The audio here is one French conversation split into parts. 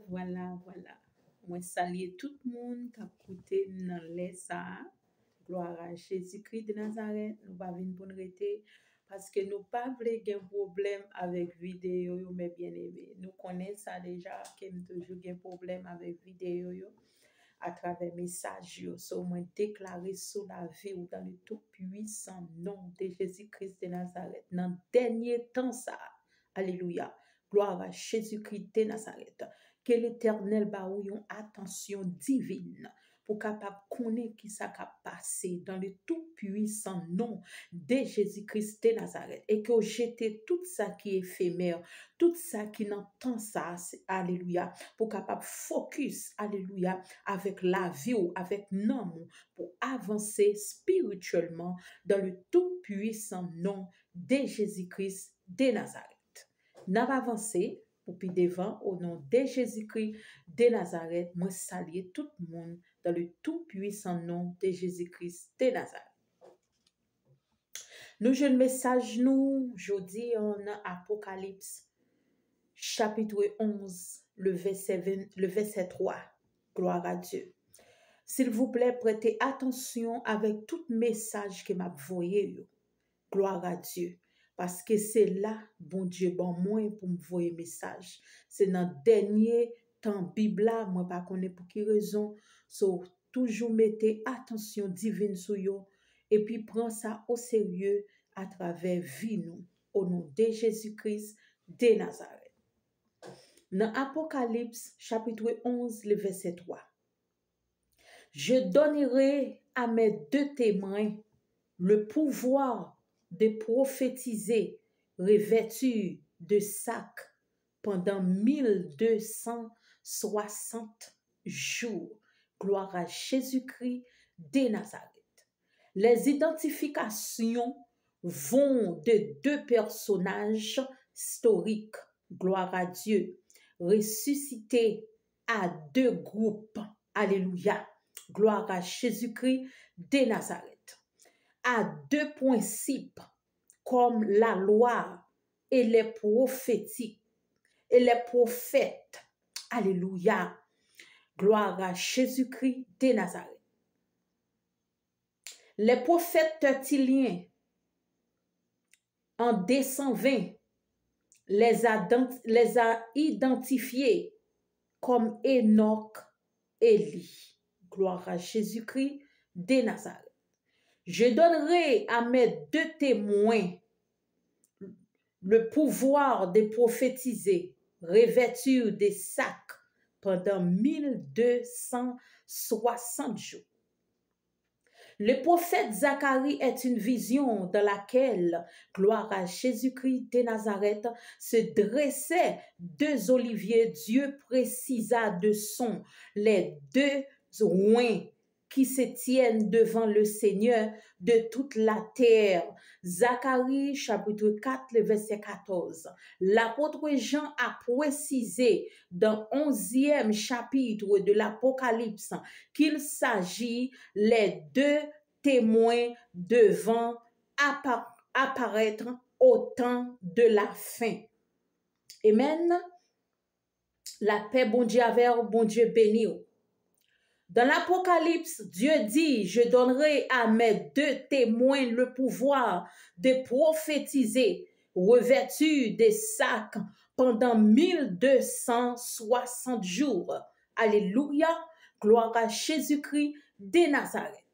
Voilà. Moi, saluer tout le monde qui a écouté dans les ça. Gloire à Jésus-Christ de Nazareth. Nous pas venir pour nous arrêter parce que nous pas voulons un problème avec vidéo, mais bien aimé. Nous connaissons ça déjà, que nous toujours un problème avec vidéo à travers message. So, moi, déclarer sur la vie ou dans le tout puissant nom de Jésus-Christ de Nazareth. Dans le dernier temps, ça. Alléluia. Gloire à Jésus-Christ de Nazareth. Que l'Éternel ba ou yon attention divine pour capable connaître qui ça a passé dans le tout puissant nom de Jésus-Christ de Nazareth et que jeter tout ça qui est éphémère, tout ça qui n'entend ça, alléluia, pour capable focus, alléluia, avec la vie ou avec nom pour avancer spirituellement dans le tout puissant nom de Jésus-Christ de Nazareth. N'a pas avancé pour puis devant au nom de Jésus-Christ de Nazareth, moi saluer tout le monde dans le tout puissant nom de Jésus-Christ de Nazareth. Nous je le message nous jeudi en Apocalypse chapitre 11 le verset 3. Gloire à Dieu. S'il vous plaît, prêtez attention avec tout message que m'a voyé. Gloire à Dieu. Parce que c'est là, bon Dieu, bon moi pour me voyer message. C'est dans le dernier temps Bible là, moi pas connaître pour qui raison. So, toujours mettez attention divine sur yo et puis prends ça au sérieux à travers vie nous au nom de Jésus-Christ de Nazareth. Dans Apocalypse chapitre 11 le verset 3. Je donnerai à mes deux témoins le pouvoir de prophétiser revêtus de sac pendant 1260 jours. Gloire à Jésus-Christ de Nazareth. Les identifications vont de deux personnages historiques, gloire à Dieu, ressuscités à deux groupes, alléluia, gloire à Jésus-Christ de Nazareth. À deux principes comme la loi et les prophétiques et les prophètes. Alléluia. Gloire à Jésus-Christ de Nazareth. Les prophètes tertulliens en 220 les a identifiés comme Enoch et Élie. Gloire à Jésus-Christ de Nazareth. Je donnerai à mes deux témoins le pouvoir de prophétiser, revêtus des sacs pendant 1260 jours. Le prophète Zacharie est une vision dans laquelle, gloire à Jésus-Christ de Nazareth, se dressaient deux oliviers. Dieu précisa de son les deux oins qui se tiennent devant le Seigneur de toute la terre. Zacharie chapitre 4, le verset 14. L'apôtre Jean a précisé dans 11e chapitre de l'Apocalypse qu'il s'agit les deux témoins devant apparaître au temps de la fin. Amen. La paix, bon Dieu, avec bon Dieu béni. Dans l'Apocalypse, Dieu dit, je donnerai à mes deux témoins le pouvoir de prophétiser, revêtus des sacs pendant 1260 jours. Alléluia, gloire à Jésus-Christ de Nazareth.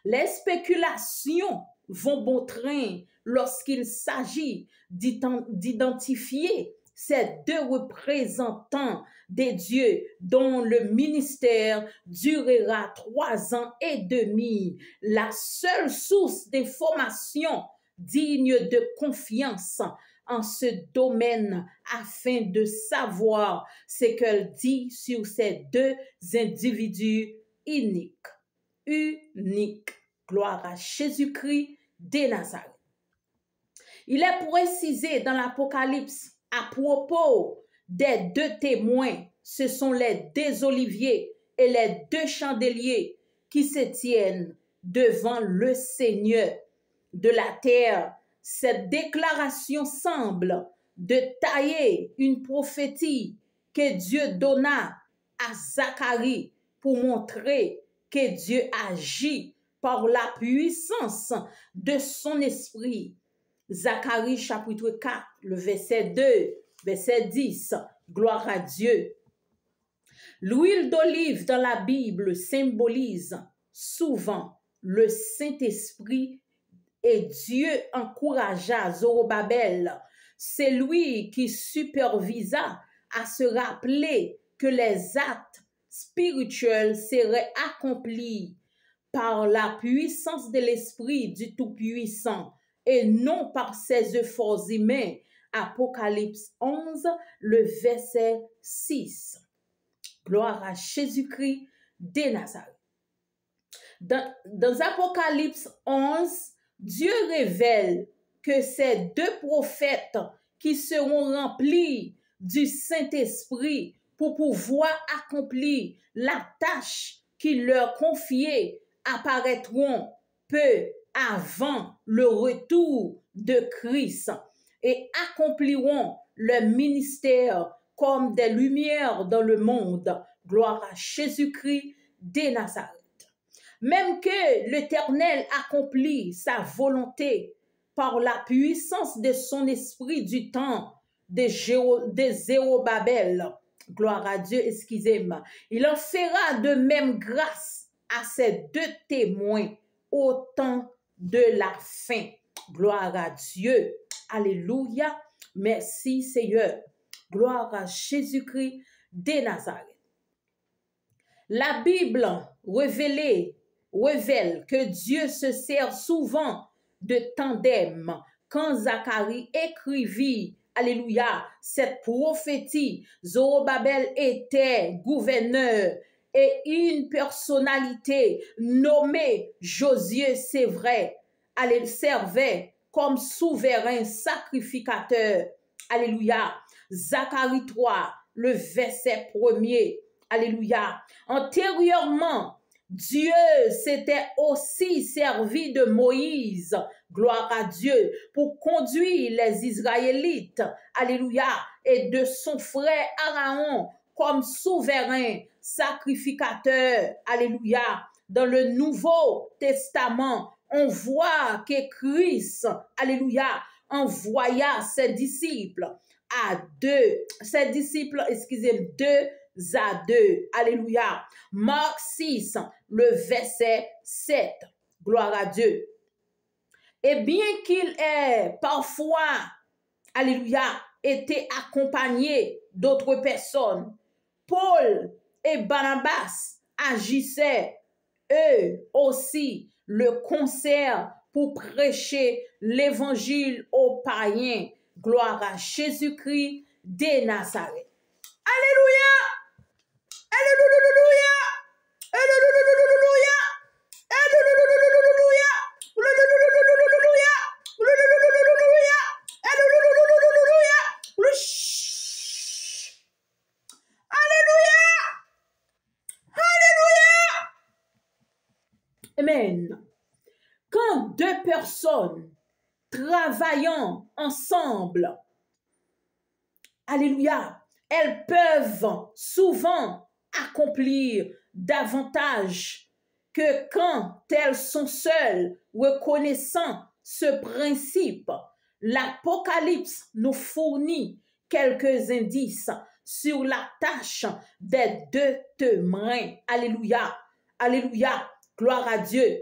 Les spéculations vont bon train lorsqu'il s'agit d'identifier ces deux représentants des dieux dont le ministère durera 3 ans et demi. La seule source d'information digne de confiance en ce domaine afin de savoir ce qu'elle dit sur ces deux individus uniques. Gloire à Jésus-Christ de Nazareth. Il est précisé dans l'Apocalypse à propos des deux témoins, ce sont les deux oliviers et les deux chandeliers qui se tiennent devant le Seigneur de la terre. Cette déclaration semble de tailler une prophétie que Dieu donna à Zacharie pour montrer que Dieu agit par la puissance de son esprit. Zacharie chapitre 4, le verset 2, verset 10, gloire à Dieu. L'huile d'olive dans la Bible symbolise souvent le Saint-Esprit et Dieu encouragea Zorobabel. C'est lui qui supervisa à se rappeler que les actes spirituels seraient accomplis par la puissance de l'Esprit du Tout-Puissant et non par ses efforts humains. Apocalypse 11, le verset 6. Gloire à Jésus-Christ de Nazareth. Dans Apocalypse 11, Dieu révèle que ces deux prophètes qui seront remplis du Saint-Esprit pour pouvoir accomplir la tâche qu'il leur confiait apparaîtront peu avant le retour de Christ et accompliront le ministère comme des lumières dans le monde. Gloire à Jésus-Christ de Nazareth. Même que l'Éternel accomplit sa volonté par la puissance de son esprit du temps de Zérobabel, gloire à Dieu, excusez-moi, il en fera de même grâce à ces deux témoins au temps de la fin. Gloire à Dieu. Alléluia. Merci Seigneur. Gloire à Jésus-Christ de Nazareth. La Bible révèle que Dieu se sert souvent de tandem. Quand Zacharie écrivit, alléluia, cette prophétie, Zorobabel était gouverneur et une personnalité nommée Josué, c'est vrai, elle servait comme souverain sacrificateur. Alléluia. Zacharie 3, le verset 1er. Alléluia. Antérieurement, Dieu s'était aussi servi de Moïse, gloire à Dieu, pour conduire les Israélites, alléluia, et de son frère Aaron comme souverain sacrificateur, alléluia. Dans le Nouveau Testament, on voit que Christ, alléluia, envoya ses disciples, à deux. Alléluia. Marc 6, le verset 7. Gloire à Dieu. Et bien qu'il ait parfois, alléluia, été accompagné d'autres personnes, Paul et Barnabas agissaient eux aussi le concert pour prêcher l'évangile aux païens. Gloire à Jésus-Christ de Nazareth. Alléluia. Alléluia. Alléluia. Alléluia. Amen. Quand deux personnes travaillant ensemble, alléluia, elles peuvent souvent accomplir davantage que quand elles sont seules, reconnaissant ce principe. L'Apocalypse nous fournit quelques indices sur la tâche des deux témoins. Alléluia, alléluia, gloire à Dieu.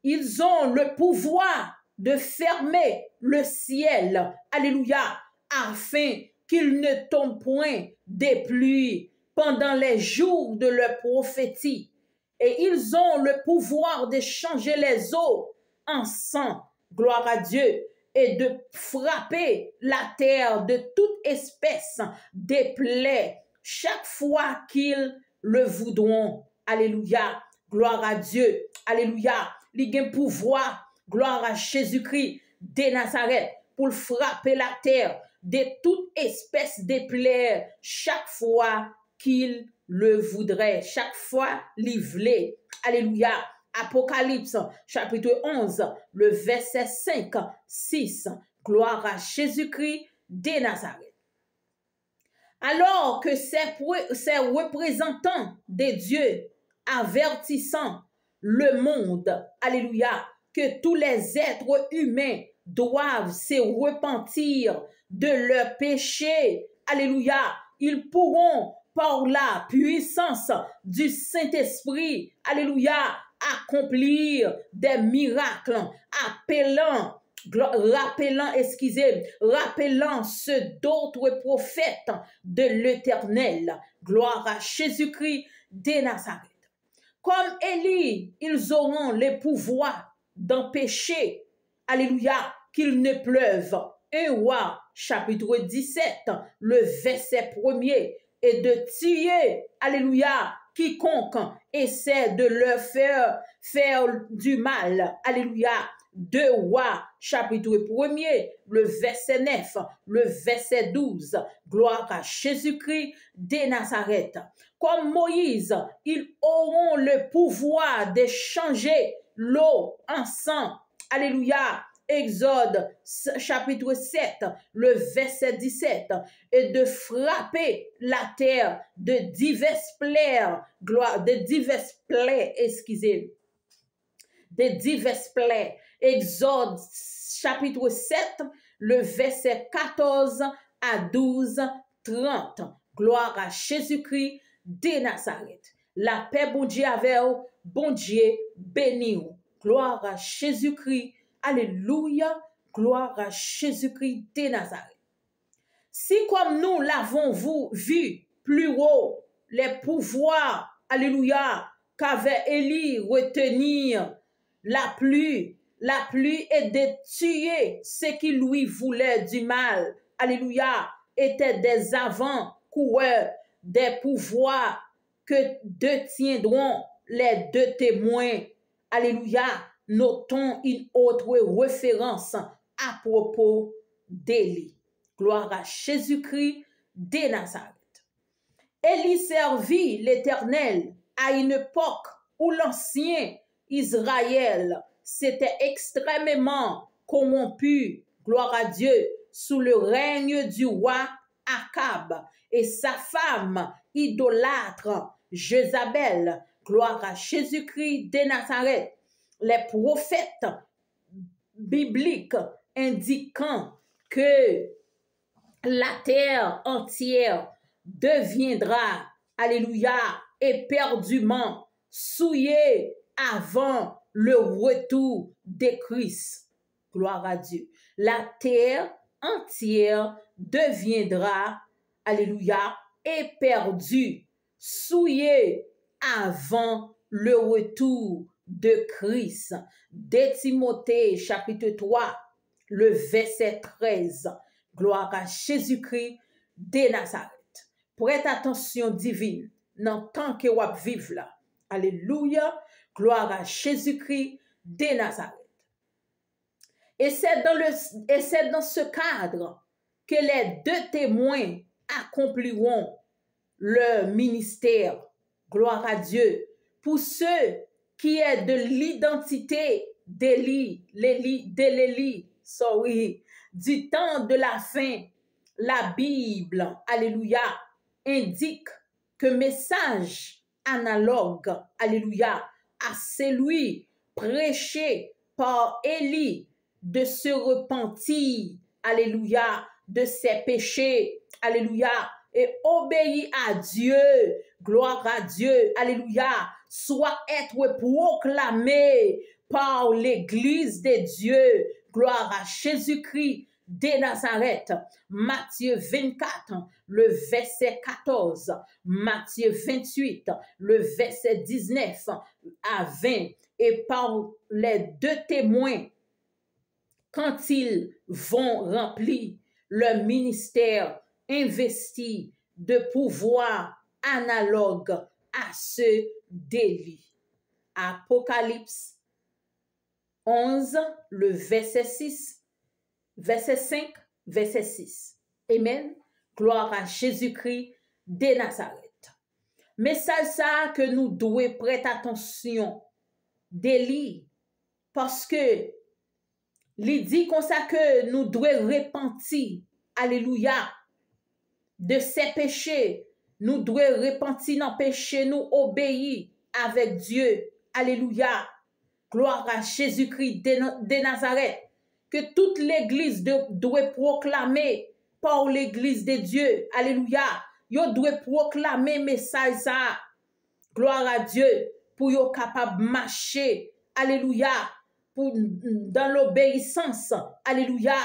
Ils ont le pouvoir de fermer le ciel, alléluia, afin qu'il ne tombe point des pluies pendant les jours de leur prophétie. Et ils ont le pouvoir de changer les eaux en sang, gloire à Dieu, et de frapper la terre de toute espèce de plaies chaque fois qu'ils le voudront. Alléluia, gloire à Dieu, alléluia. Il a pouvoir, gloire à Jésus-Christ de Nazareth, pour frapper la terre de toute espèce de plaies chaque fois qu'il le voudrait, chaque fois qu'il voulait. Alléluia. Apocalypse chapitre 11, le verset 5, 6. Gloire à Jésus-Christ de Nazareth. Alors que ces représentants des dieux avertissant le monde, alléluia, que tous les êtres humains doivent se repentir de leurs péchés, alléluia, ils pourront par la puissance du Saint-Esprit, alléluia, accomplir des miracles, rappelant ceux d'autres prophètes de l'Éternel. Gloire à Jésus-Christ de Nazareth. Comme Élie, ils auront le pouvoir d'empêcher, alléluia, qu'il ne pleuve. 1 Roi, chapitre 17, le verset 1er, et de tuer, alléluia, quiconque essaie de leur faire du mal, alléluia. 2 Rois, chapitre 1er, le verset 9, le verset 12. Gloire à Jésus-Christ de Nazareth. Comme Moïse, ils auront le pouvoir de changer l'eau en sang. Alléluia. Exode chapitre 7, le verset 17, et de frapper la terre de diverses plaies, Exode chapitre 7, le verset 14 à 12, 30. Gloire à Jésus-Christ de Nazareth. La paix, bon Dieu, avec vous, bon Dieu, béni vous. Gloire à Jésus-Christ. Alléluia. Gloire à Jésus-Christ de Nazareth. Si comme nous l'avons vu plus haut, les pouvoirs, alléluia, qu'avait Élie retenir la pluie et de tuer ceux qui lui voulaient du mal, alléluia, étaient des avant-coureurs des pouvoirs que détiendront les deux témoins, alléluia. Notons une autre référence à propos d'Élie. Gloire à Jésus-Christ de Nazareth. Élie servit l'Éternel à une époque où l'ancien Israël s'était extrêmement corrompu, gloire à Dieu, sous le règne du roi Akab et sa femme idolâtre Jézabel. Gloire à Jésus-Christ de Nazareth. Les prophètes bibliques indiquant que la terre entière deviendra, alléluia, éperdument souillée avant le retour de Christ. Gloire à Dieu. La terre entière deviendra, alléluia, éperdue, souillée avant le retour de Christ. De Timothée chapitre 3, le verset 13. Gloire à Jésus-Christ de Nazareth. Prête attention divine dans tant que vous vivez là. Alléluia. Gloire à Jésus-Christ de Nazareth. Et c'est dans ce cadre que les deux témoins accompliront leur ministère. Gloire à Dieu. Pour ceux qui est de l'identité d'Élie, du temps de la fin, la Bible, alléluia, indique que message analogue, alléluia, à celui prêché par Élie de se repentir, alléluia, de ses péchés, alléluia, et obéir à Dieu, gloire à Dieu, alléluia, soit être proclamé par l'Église de Dieu, gloire à Jésus-Christ de Nazareth. Matthieu 24, le verset 14, Matthieu 28, le verset 19 à 20, et par les deux témoins, quand ils vont remplir leur ministère investi de pouvoir analogue à ceux d'Élie. Apocalypse 11, le verset 6, verset 5, verset 6. Amen. Gloire à Jésus-Christ de Nazareth. Message ça que nous devons prêter attention d'Élie, parce que il dit comme ça que nous devons repentir, alléluia, de ses péchés, nous devons repentir dans péché, nous obéir avec Dieu. Alléluia. Gloire à Jésus-Christ de Nazareth. Que toute l'église doit proclamer par l'église de Dieu. Alléluia. Yo doit proclamer message ça. Gloire à Dieu. Pour yo capable marcher. Alléluia. Dans l'obéissance. Alléluia.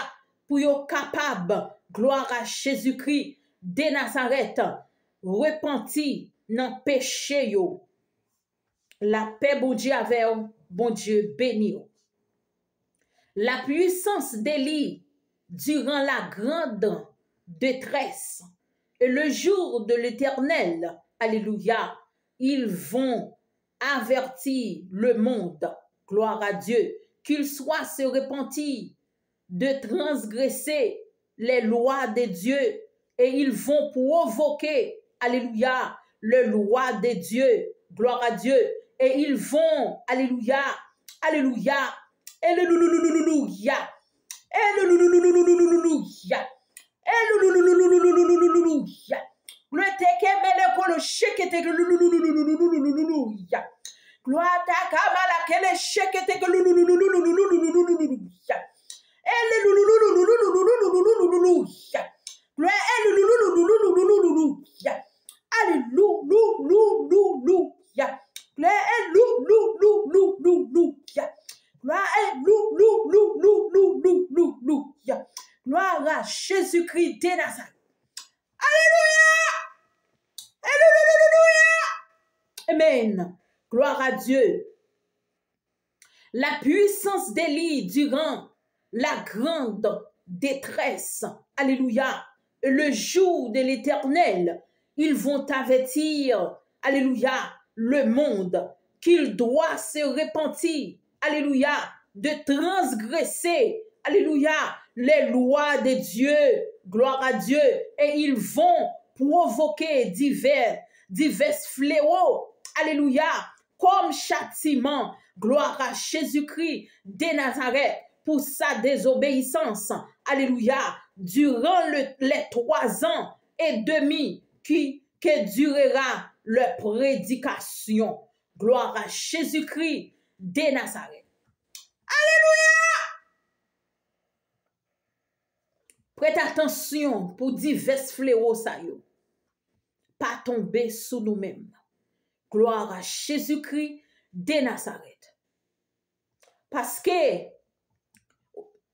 Pour yo capable. Gloire à Jésus-Christ de Nazareth. Repentir dans péché yo. La paix, bon Dieu, avec vous. Bon Dieu, béni. La puissance d'Élie durant la grande détresse et le jour de l'Éternel, alléluia, ils vont avertir le monde, gloire à Dieu, qu'il soit se repentir de transgresser les lois de Dieu et ils vont provoquer, alléluia, les lois de Dieu, gloire à Dieu, et ils vont, alléluia, alléluia, alléluia, alléluia, alléluia, le tekemele ko le shekete alléluia, gloire ta kamala kele shekete alléluia, alléluia, gloire alléluia, alléluia. Gloire à Jésus-Christ de Nazareth. Alléluia. Amen. Gloire à Dieu. La puissance d'Élie durant la grande détresse. Alléluia. Le jour de l'Éternel, ils vont avertir. Alléluia. Le monde qu'il doit se repentir, alléluia, de transgresser, alléluia, les lois de Dieu, gloire à Dieu, et ils vont provoquer divers fléaux, alléluia, comme châtiment, gloire à Jésus-Christ de Nazareth, pour sa désobéissance, alléluia, durant les 3 ans et demi que durera leur prédication. Gloire à Jésus-Christ de Nazareth. Alléluia! Prête attention pour divers fléaux ça yo. Pas tomber sous nous-mêmes. Gloire à Jésus-Christ de Nazareth. Parce que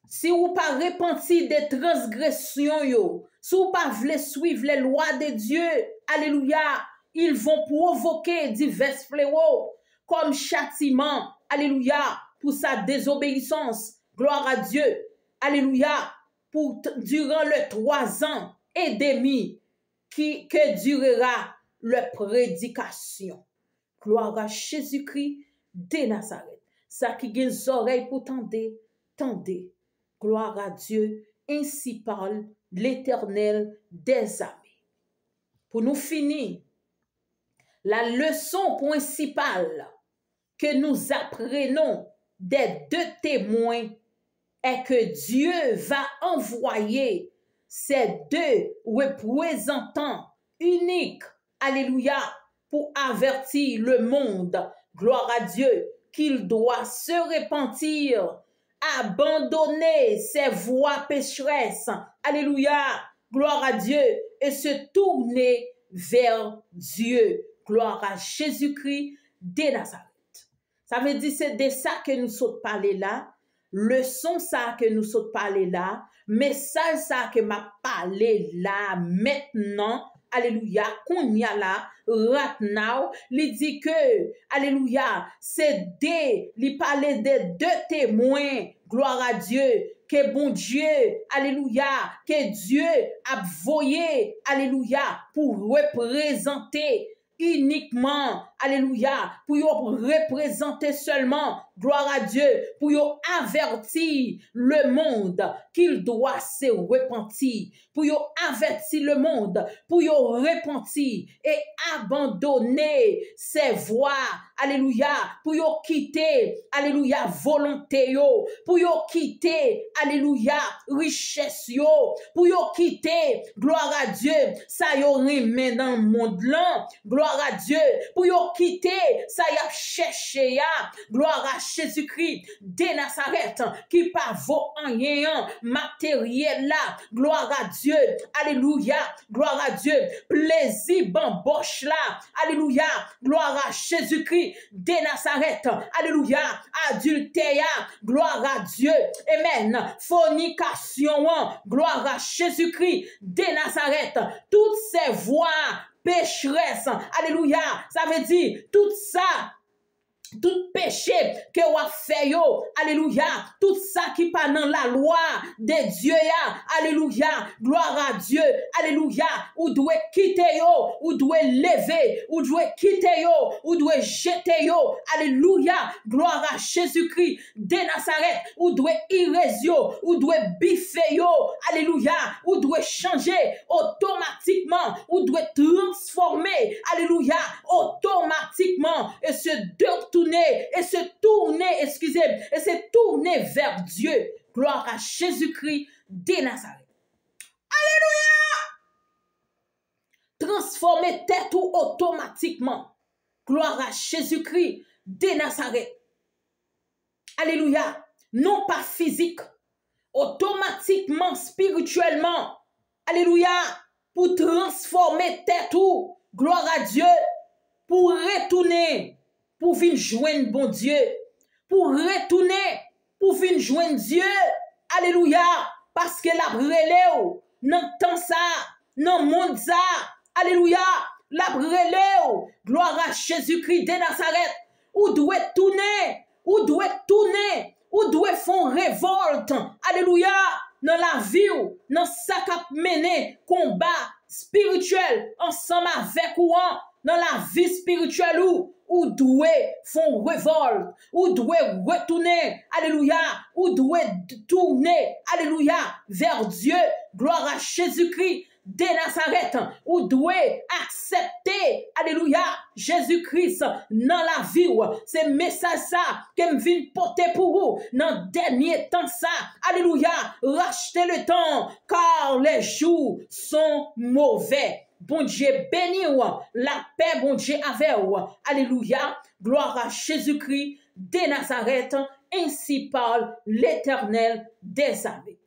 si vous pas repenti des transgressions yo, si vous pas voulez suivre les lois de Dieu, alléluia, ils vont provoquer divers fléaux comme châtiment, alléluia, pour sa désobéissance, gloire à Dieu, alléluia, durant les 3 ans et demi que durera leur prédication. Gloire à Jésus-Christ de Nazareth. Ça qui a des oreilles pour tendez. Gloire à Dieu, ainsi parle l'Éternel des armées. Pour nous finir, la leçon principale que nous apprenons des 2 témoins est que Dieu va envoyer ces 2 représentants uniques, alléluia, pour avertir le monde, gloire à Dieu, qu'il doit se repentir, abandonner ses voies pécheresses, alléluia, gloire à Dieu, et se tourner vers Dieu. Gloire à Jésus-Christ de Nazareth. Ça veut dire c'est de ça que nous sommes parlé là, leçon ça que nous sommes parlé là, message ça que m'a parlé là maintenant, alléluia, qu'on y a là, right now, il dit que, alléluia, c'est il parlait des 2 témoins, gloire à Dieu, que bon Dieu, alléluia, que Dieu a voyé, alléluia, pour représenter uniquement alléluia, pour yo représenter seulement, gloire à Dieu, pour yo avertir le monde qu'il doit se repentir, pour yo avertir le monde, pour yo repentir et abandonner ses voies, alléluia, pour yo quitter, alléluia, volonté yo, pour yo quitter, alléluia, richesse yo, pour yo quitter, gloire à Dieu, ça yo remet dans le monde là, gloire à Dieu, pour yo quitter, ça y a cherché ya, gloire à Jésus-Christ, de Nazareth, qui pas vaut rien matériel là, gloire à Dieu, alléluia, gloire à Dieu, plaisir bamboche là, alléluia, gloire à Jésus-Christ, de Nazareth, alléluia, adultère, gloire à Dieu, amen, fornication, gloire à Jésus-Christ, de Nazareth, toutes ces voies pécheresses, alléluia, ça veut dire tout ça, tout péché que vous fait yo, alléluia, tout ça qui pas dans la loi de Dieu ya, alléluia, gloire à Dieu, alléluia, ou doit quitter yo, ou doit lever, ou doit quitter yo, ou doit jeter yo, alléluia, gloire à Jésus-Christ de Nazareth, ou doit erase yo, ou doit biffer yo, alléluia, ou doit changer automatiquement, ou doit transformer, alléluia, automatiquement, et se tourner, et se tourner, excusez, et se tourner vers Dieu. Gloire à Jésus-Christ de Nazareth. Alléluia! Transformer tête ou automatiquement. Gloire à Jésus-Christ de Nazareth. Alléluia! Non pas physique, automatiquement, spirituellement. Alléluia! Pour transformer tête ou, gloire à Dieu, pour retourner, pour venir joindre bon Dieu, pour retourner, pour venir joindre Dieu, alléluia, parce que la relève, non temps ça, non monde ça, alléluia, la relève, gloire à Jésus-Christ de Nazareth, ou doit tourner, ou doit tourner, ou doit faire révolte, alléluia, dans la vie, dans ça qu'a mené combat spirituel ensemble avec ou dans la vie spirituelle ou doit font révolte, ou doit retourner, alléluia, ou doit tourner, alléluia, vers Dieu, gloire à Jésus-Christ de Nazareth, ou doit accepter, alléluia, Jésus-Christ dans la vie, c'est message ça que me vient porter pour vous dans dernier temps ça, alléluia, rachetez le temps, car les jours sont mauvais. Bon Dieu béni ou, la paix bon Dieu avec ou, alléluia, gloire à Jésus-Christ de Nazareth, ainsi parle l'Éternel des armées.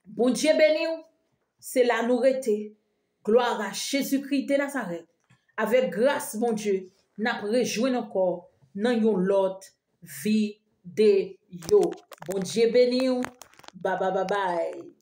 Bon Dieu béni ou, c'est la nourriture, gloire à Jésus-Christ de Nazareth, avec grâce bon Dieu, n'a rejoint encore dans yon lot vie de yo. Bon Dieu béni ou, bye bye bye bye.